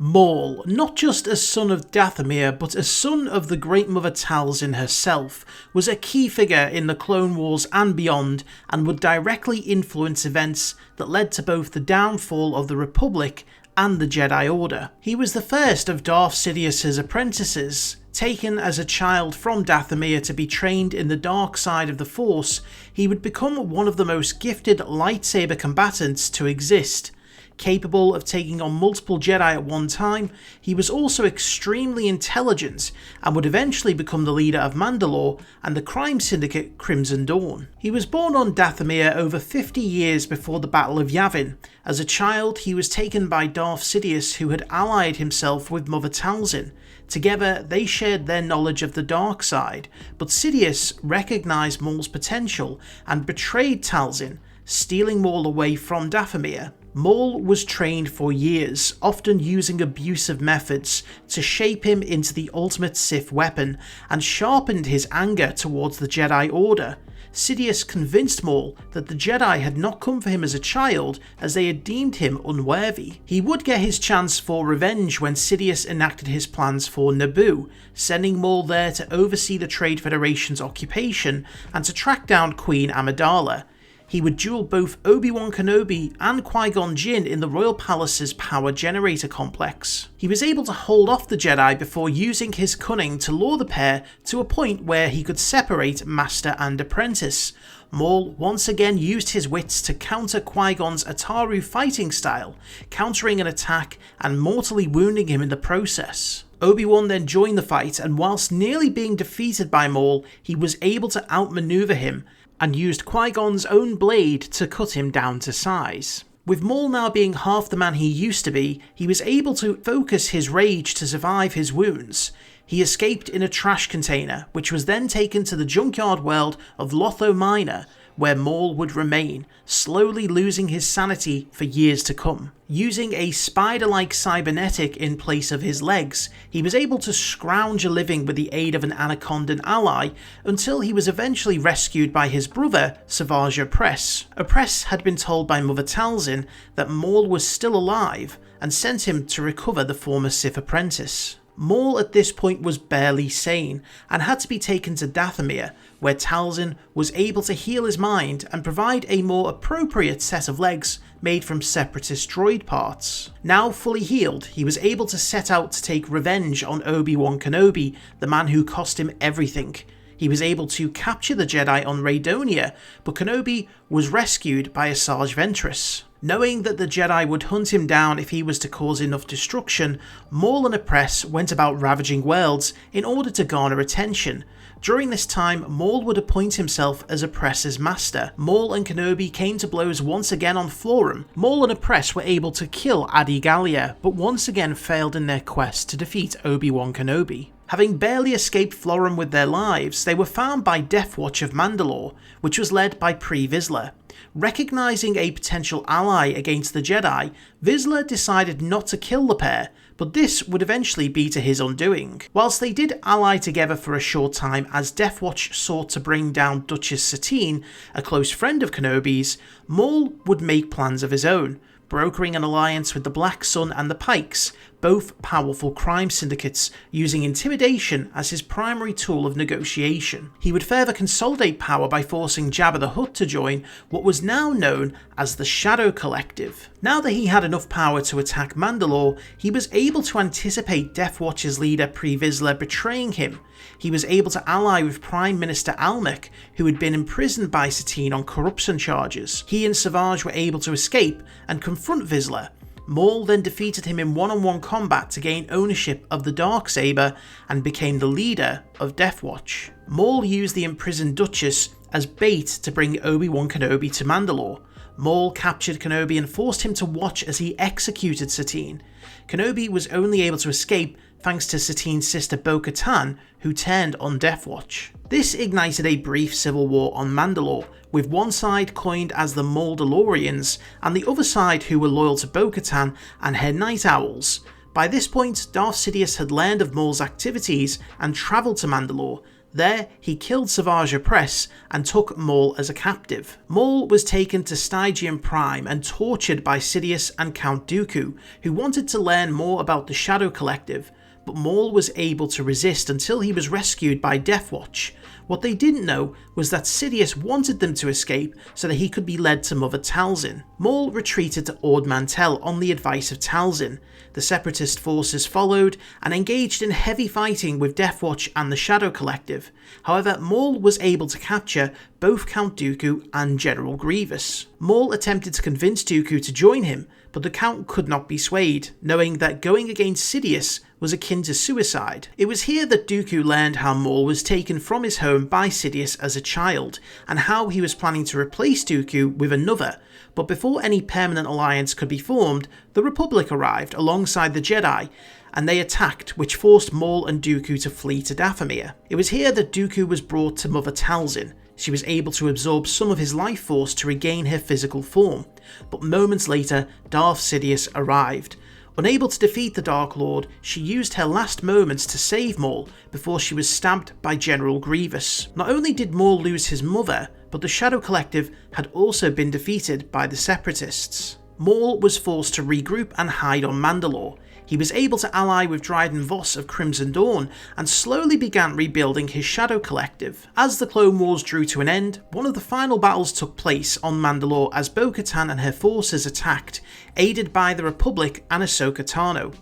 Maul, not just a son of Dathomir, but a son of the Great Mother Talzin herself, was a key figure in the Clone Wars and beyond, and would directly influence events that led to both the downfall of the Republic and the Jedi Order. He was the first of Darth Sidious's apprentices. Taken as a child from Dathomir to be trained in the dark side of the Force, he would become one of the most gifted lightsaber combatants to exist. Capable of taking on multiple Jedi at one time, he was also extremely intelligent and would eventually become the leader of Mandalore and the crime syndicate Crimson Dawn. He was born on Dathomir over 50 years before the Battle of Yavin. As a child, he was taken by Darth Sidious, who had allied himself with Mother Talzin. Together, they shared their knowledge of the dark side, but Sidious recognised Maul's potential and betrayed Talzin, stealing Maul away from Dathomir. Maul was trained for years, often using abusive methods, to shape him into the ultimate Sith weapon, and sharpened his anger towards the Jedi Order. Sidious convinced Maul that the Jedi had not come for him as a child, as they had deemed him unworthy. He would get his chance for revenge when Sidious enacted his plans for Naboo, sending Maul there to oversee the Trade Federation's occupation and to track down Queen Amidala. He would duel both Obi-Wan Kenobi and Qui-Gon Jinn in the Royal Palace's power generator complex. He was able to hold off the Jedi before using his cunning to lure the pair to a point where he could separate master and apprentice. Maul once again used his wits to counter Qui-Gon's Ataru fighting style, countering an attack and mortally wounding him in the process. Obi-Wan then joined the fight, and whilst nearly being defeated by Maul, he was able to outmaneuver him and used Qui-Gon's own blade to cut him down to size. With Maul now being half the man he used to be, he was able to focus his rage to survive his wounds. He escaped in a trash container, which was then taken to the junkyard world of Lotho Minor, where Maul would remain, slowly losing his sanity for years to come. Using a spider-like cybernetic in place of his legs, he was able to scrounge a living with the aid of an Anacondan ally until he was eventually rescued by his brother, Savage Opress. Opress had been told by Mother Talzin that Maul was still alive and sent him to recover the former Sith apprentice. Maul at this point was barely sane and had to be taken to Dathomir, where Talzin was able to heal his mind and provide a more appropriate set of legs made from separatist droid parts. Now fully healed, he was able to set out to take revenge on Obi-Wan Kenobi, the man who cost him everything. He was able to capture the Jedi on Raydonia, but Kenobi was rescued by Asajj Ventress. Knowing that the Jedi would hunt him down if he was to cause enough destruction, Maul and Opress went about ravaging worlds in order to garner attention. During this time, Maul would appoint himself as Opress's master. Maul and Kenobi came to blows once again on Florum. Maul and Opress were able to kill Adi Gallia, but once again failed in their quest to defeat Obi-Wan Kenobi. Having barely escaped Florum with their lives, they were found by Death Watch of Mandalore, which was led by Pre Vizsla. Recognising a potential ally against the Jedi, Vizsla decided not to kill the pair, but this would eventually be to his undoing. Whilst they did ally together for a short time as Death Watch sought to bring down Duchess Satine, a close friend of Kenobi's, Maul would make plans of his own, brokering an alliance with the Black Sun and the Pikes, both powerful crime syndicates, using intimidation as his primary tool of negotiation. He would further consolidate power by forcing Jabba the Hutt to join what was now known as the Shadow Collective. Now that he had enough power to attack Mandalore, he was able to anticipate Death Watch's leader Pre Vizsla betraying him. He was able to ally with Prime Minister Almec, who had been imprisoned by Satine on corruption charges. He and Savage were able to escape and confront Vizsla. Maul then defeated him in one-on-one combat to gain ownership of the Darksaber and became the leader of Death Watch. Maul used the imprisoned Duchess as bait to bring Obi-Wan Kenobi to Mandalore. Maul captured Kenobi and forced him to watch as he executed Satine. Kenobi was only able to escape thanks to Satine's sister Bo-Katan, who turned on Death Watch. This ignited a brief civil war on Mandalore, with one side coined as the Mandalorians and the other side who were loyal to Bo-Katan and her Night Owls. By this point, Darth Sidious had learned of Maul's activities and travelled to Mandalore, There, he killed Savage Opress and took Maul as a captive. Maul was taken to Stygian Prime and tortured by Sidious and Count Dooku, who wanted to learn more about the Shadow Collective, but Maul was able to resist until he was rescued by Death Watch. What they didn't know was that Sidious wanted them to escape so that he could be led to Mother Talzin. Maul retreated to Ord Mantell on the advice of Talzin. The Separatist forces followed and engaged in heavy fighting with Death Watch and the Shadow Collective. However, Maul was able to capture both Count Dooku and General Grievous. Maul attempted to convince Dooku to join him, but the Count could not be swayed, knowing that going against Sidious was akin to suicide. It was here that Dooku learned how Maul was taken from his home by Sidious as a child, and how he was planning to replace Dooku with another. But before any permanent alliance could be formed, the Republic arrived alongside the Jedi, and they attacked, which forced Maul and Dooku to flee to Dathomir. It was here that Dooku was brought to Mother Talzin. She was able to absorb some of his life force to regain her physical form, but moments later, Darth Sidious arrived. Unable to defeat the Dark Lord, she used her last moments to save Maul before she was stabbed by General Grievous. Not only did Maul lose his mother, but the Shadow Collective had also been defeated by the Separatists. Maul was forced to regroup and hide on Mandalore. He was able to ally with Dryden Voss of Crimson Dawn and slowly began rebuilding his Shadow Collective. As the Clone Wars drew to an end, one of the final battles took place on Mandalore as Bo-Katan and her forces attacked, aided by the Republic and Ahsoka Tano.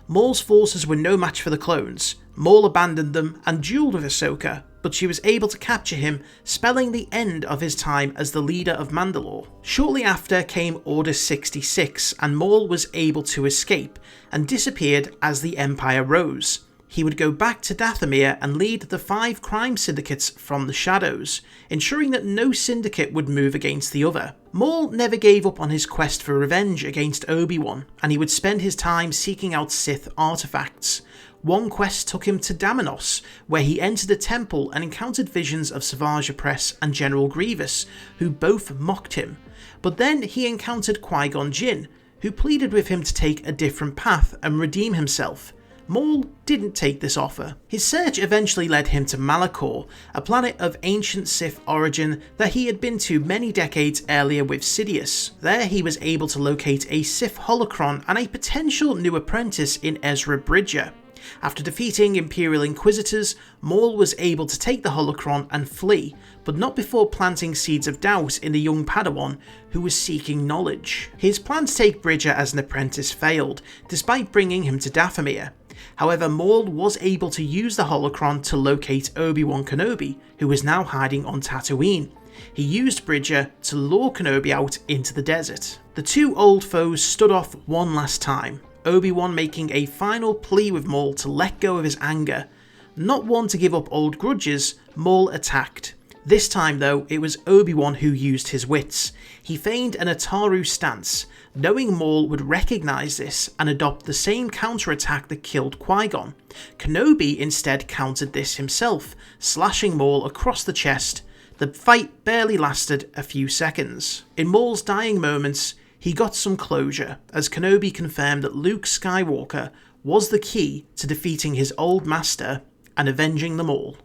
Maul's forces were no match for the clones. Maul abandoned them and duelled with Ahsoka, but she was able to capture him, spelling the end of his time as the leader of Mandalore. Shortly after came Order 66, and Maul was able to escape, and disappeared as the Empire rose. He would go back to Dathomir and lead the 5 crime syndicates from the shadows, ensuring that no syndicate would move against the other. Maul never gave up on his quest for revenge against Obi-Wan, and he would spend his time seeking out Sith artifacts. One quest took him to Daminos, where he entered a temple and encountered visions of Savage Opress and General Grievous, who both mocked him. But then he encountered Qui-Gon Jinn, who pleaded with him to take a different path and redeem himself. Maul didn't take this offer. His search eventually led him to Malachor, a planet of ancient Sith origin that he had been to many decades earlier with Sidious. There he was able to locate a Sith holocron and a potential new apprentice in Ezra Bridger. After defeating Imperial Inquisitors, Maul was able to take the holocron and flee, but not before planting seeds of doubt in the young Padawan who was seeking knowledge. His plan to take Bridger as an apprentice failed, despite bringing him to Dathomir. However, Maul was able to use the holocron to locate Obi-Wan Kenobi, who was now hiding on Tatooine. He used Bridger to lure Kenobi out into the desert. The two old foes stood off one last time, Obi-Wan making a final plea with Maul to let go of his anger. Not one to give up old grudges, Maul attacked. This time though, it was Obi-Wan who used his wits. He feigned an Ataru stance, knowing Maul would recognise this and adopt the same counterattack that killed Qui-Gon. Kenobi instead countered this himself, slashing Maul across the chest. The fight barely lasted a few seconds. In Maul's dying moments, he got some closure, as Kenobi confirmed that Luke Skywalker was the key to defeating his old master and avenging them all.